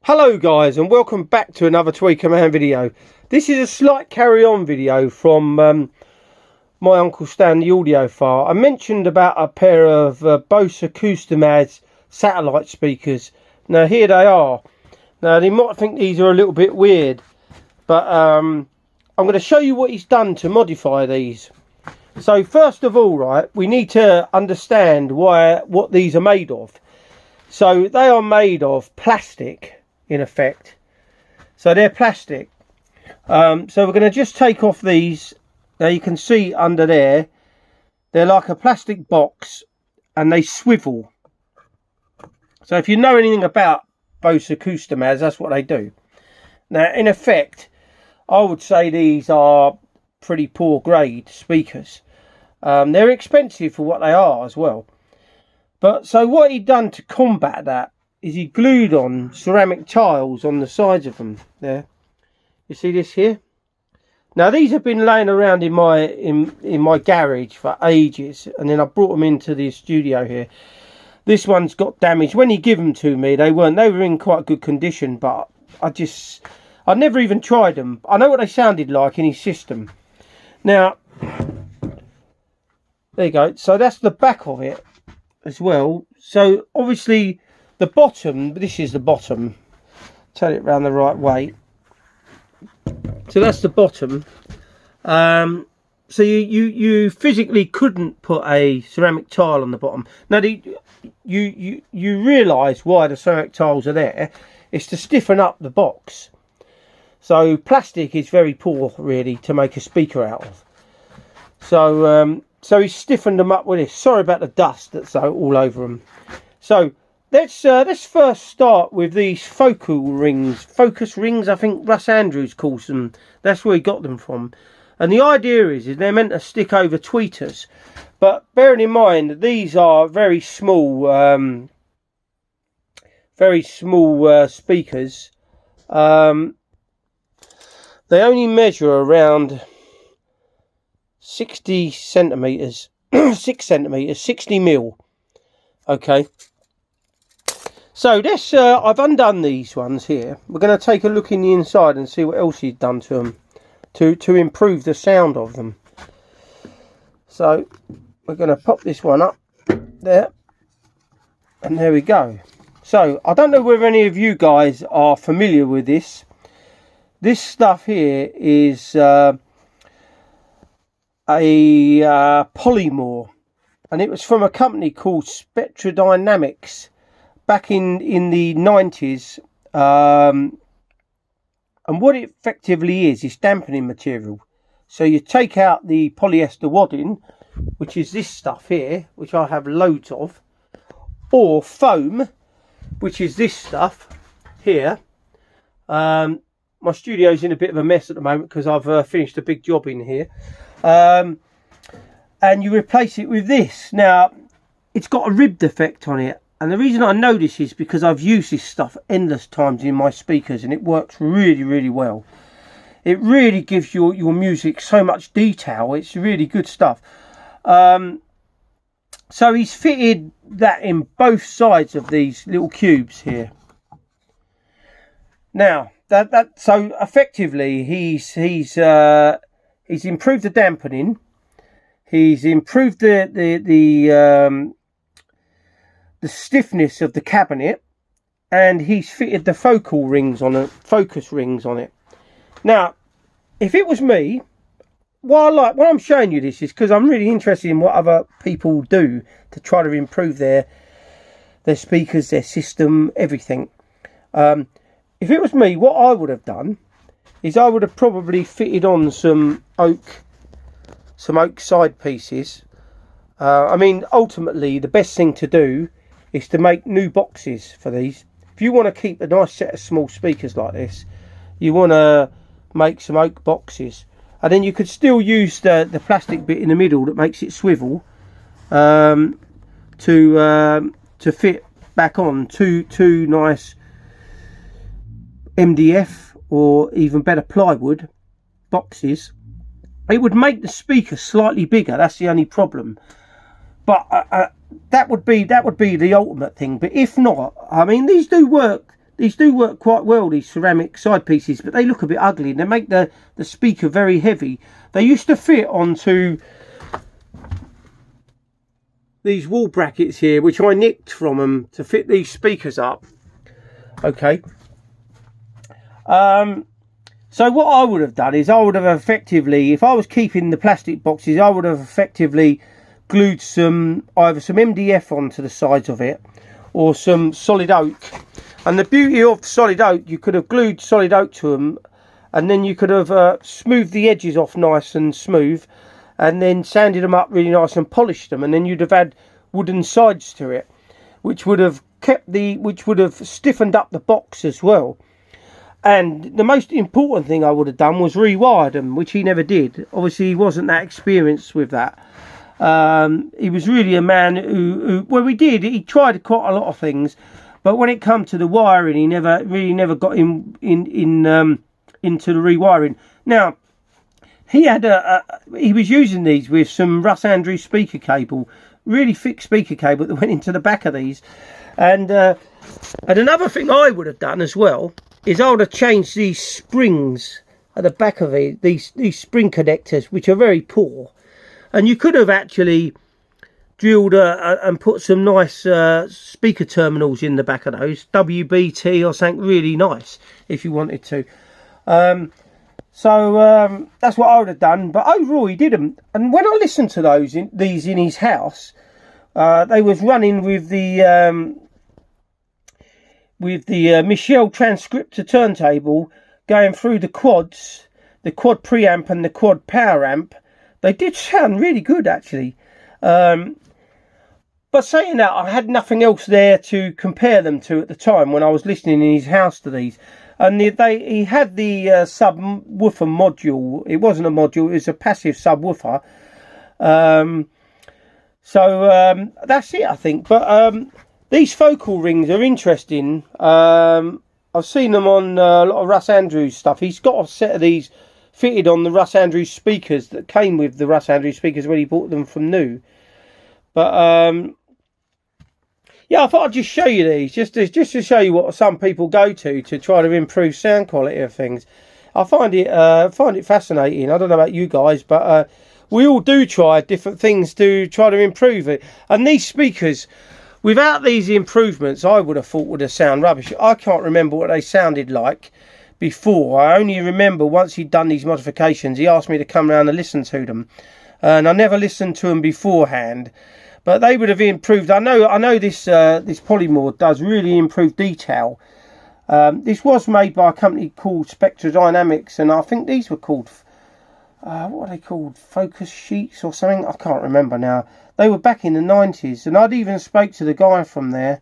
Hello guys, and welcome back to another Tweaker Man video. This is a slight carry on video from my Uncle Stan the Audiophile. I mentioned about a pair of Bose acoustimass satellite speakers. Now here they are. Now you might think these are a little bit weird, but I'm going to show you what he's done to modify these. So first of all, right, we need to understand what these are made of. So they are made of plastic, in effect. So they're plastic. So we're going to just take off these. Now you can see under there, they're like a plastic box and they swivel. So if you know anything about Bose acoustimass, that's what they do. Now in effect, I would say these are pretty poor grade speakers. They're expensive for what they are as well. But so what he'd done to combat that is he glued on ceramic tiles on the sides of them. There, you see this here. Now these have been laying around in my garage for ages, and then I brought them into the studio here. This one's got damaged. When he gave them to me, they were in quite good condition, but I never even tried them. I know what they sounded like in his system. Now there you go. So that's the back of it as well. So obviously the bottom, this is the bottom, turn it around the right way. So that's the bottom. So you physically couldn't put a ceramic tile on the bottom. Now you realise why the ceramic tiles are there. It's to stiffen up the box. So plastic is very poor really to make a speaker out of. So he stiffened them up with this. Sorry about the dust that's all over them. So let's first start with these focus rings. I think Russ Andrews calls them. That's where he got them from. And the idea is they're meant to stick over tweeters. But bearing in mind, these are very small speakers. They only measure around 60 centimeters, 6 centimeters, 60 mil. Okay. So this, I've undone these ones here. We're going to take a look in the inside and see what else he's done to them to improve the sound of them. So we're going to pop this one up there, and there we go. So I don't know whether any of you guys are familiar with this. This stuff here is a polymer, and it was from a company called Spectrodynamics back in the 90s. And what it effectively is dampening material. So you take out the polyester wadding, which is this stuff here, which I have loads of, or foam, which is this stuff here. My studio's in a bit of a mess at the moment because I've finished a big job in here. And you replace it with this. Now, it's got a ribbed effect on it. And the reason I know this is because I've used this stuff endless times in my speakers, and it works really, really well. It really gives your music so much detail. It's really good stuff. So he's fitted that in both sides of these little cubes here. Now, so effectively he's improved the dampening. He's improved the stiffness of the cabinet, and he's fitted the focus rings on it. Now, if it was me, what I'm showing you this is because I'm really interested in what other people do to try to improve their speakers, their system, everything. If it was me, what I would have done is I would have probably fitted on some oak side pieces. I mean, ultimately, the best thing to do is to make new boxes for these. If you want to keep a nice set of small speakers like this, you want to make some oak boxes, and then you could still use the plastic bit in the middle that makes it swivel to fit back on two nice MDF or even better plywood boxes. It would make the speaker slightly bigger. That's the only problem. But that would be the ultimate thing. But if not, I mean, these do work these do work quite well, these ceramic side pieces, but they look a bit ugly and they make the speaker very heavy. They used to fit onto these wall brackets here, which I nicked from them to fit these speakers up. Okay. So what I would have done is I would have effectively, if I was keeping the plastic boxes, I would have effectively glued either some MDF onto the sides of it or some solid oak. And the beauty of solid oak, you could have glued solid oak to them, and then you could have smoothed the edges off nice and smooth, and then sanded them up really nice and polished them, and then you'd have had wooden sides to it, which would have stiffened up the box as well. And the most important thing I would have done was rewired them, which he never did. Obviously, he wasn't that experienced with that. He was really a man who well, he tried quite a lot of things, but when it come to the wiring, he never got into the rewiring. Now, he was using these with some Russ Andrews speaker cable, really thick speaker cable that went into the back of these. And another thing I would have done as well is I would have changed these springs at the back of it, these spring connectors, which are very poor. And you could have actually drilled and put some nice speaker terminals in the back of those, WBT or something really nice, if you wanted to. So that's what I would have done. But overall, he didn't. And when I listened to these in his house, they was running with the Michelle transcriptor turntable going through the quads, the quad preamp and the quad power amp. They did sound really good, actually. But saying that, I had nothing else there to compare them to at the time when I was listening in his house to these. And he had the subwoofer module. It wasn't a module, it was a passive subwoofer. So that's it, I think. But these focal rings are interesting. I've seen them on a lot of Russ Andrews stuff. He's got a set of these fitted on the Russ Andrews speakers that came with the Russ Andrews speakers when he bought them from new. But yeah, I thought I'd just show you these, just to show you what some people go to try to improve sound quality of things. I find it fascinating. I don't know about you guys, but we all do try different things to try to improve it. And these speakers, without these improvements, I would have thought would have sound rubbish. I can't remember what they sounded like before. I only remember once he'd done these modifications, he asked me to come around and listen to them, and I never listened to them beforehand. But they would have improved. I know this polymorph does really improve detail. This was made by a company called Spectra Dynamics, and I think these were called what are they called, focus sheets or something. I can't remember now. They were back in the 90s, and I'd even spoke to the guy from there.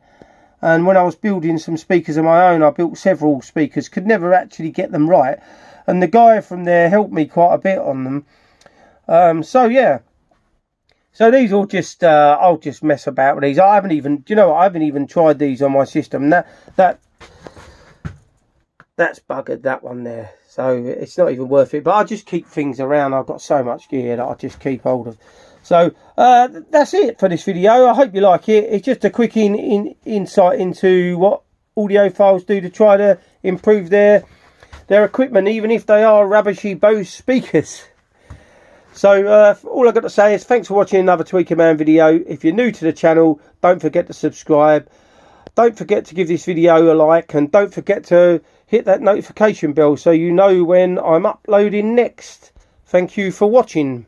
And when I was building some speakers of my own, I built several speakers, could never actually get them right, and the guy from there helped me quite a bit on them. So yeah. So these all just, I'll just mess about with these. I haven't even, I haven't even tried these on my system. That's buggered, that one there. So it's not even worth it. But I just keep things around. I've got so much gear that I just keep hold of. So that's it for this video. I hope you like it. It's just a quick insight into what audiophiles do to try to improve their equipment, even if they are rubbishy Bose speakers. So all I've got to say is thanks for watching another Tweaker Man video. If you're new to the channel, don't forget to subscribe. Don't forget to give this video a like, and don't forget to hit that notification bell so you know when I'm uploading next. Thank you for watching.